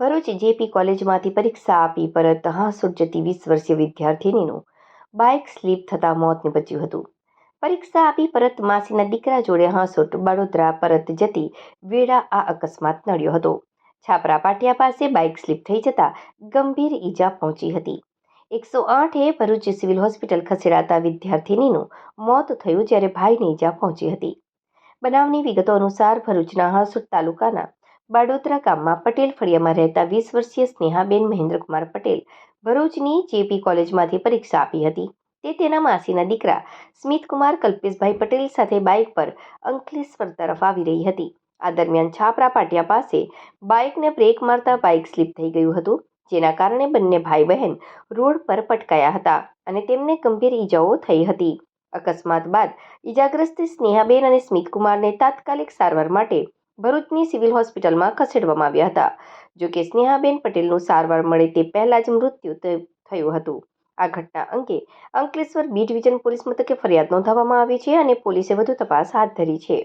Bharuch JP કોલેજમાંથી પરીક્ષા આપી પરત હાંસોટ જતી 20 વર્ષીય વિદ્યાર્થિનીનું બાઇક સ્લીપ થતાં મોત નીપજ્યું હતું. પરીક્ષા આપી પરત માસીના દીકરા જોડે હાંસોટ વડોદરા પરત જતી વેળા આ અકસ્માત નડ્યો હતો. છાપરા પાટિયા પાસે બાઇક સ્લીપ થઈ જતા ગંભીર ઈજા પહોંચી હતી. 108 ભરૂચ સિવિલ હોસ્પિટલ ખસેડાતા વિદ્યાર્થિનીનું મોત થયું, જ્યારે ભાઈને ઈજા પહોંચી હતી. બનાવની વિગતો અનુસાર ભરૂચના હાંસોટ તાલુકાના બાડોદરા ગામમાં પટેલ ફળિયામાં રહેતા 20 વર્ષીય સ્નેહાબેન મહેન્દ્રકુમાર પટેલ ભરૂચની જેપી કોલેજમાંથી પરીક્ષા આપી હતી. તે તેના માસીના દીકરા સ્મિતકુમાર કલ્પેશભાઈ પટેલ સાથે બાઇક પર અંકલેશ્વર તરફ આવી રહી હતી. આ દરમિયાન છાપરા પાટિયા પાસે બાઇકને બ્રેક મારતા બાઇક સ્લીપ થઈ ગયું હતું, જેના કારણે બંને ભાઈ બહેન રોડ પર પટકાયા હતા અને તેમને ગંભીર ઈજાઓ થઈ હતી. અકસ્માત બાદ ઈજાગ્રસ્ત સ્નેહાબેન અને સ્મિતકુમારને તાત્કાલિક સારવાર માટે ભરૂચની સિવિલ હોસ્પિટલમાં ખસેડવામાં આવ્યા હતા. જોકે સ્નેહાબેન પટેલનું સારવાર મળે તે પહેલા જ મૃત્યુ થયું હતું. આ ઘટના અંગે અંકલેશ્વર બી ડિવિઝન પોલીસ મથકે ફરિયાદ નોંધાવવામાં આવી છે અને પોલીસે વધુ તપાસ હાથ ધરી છે.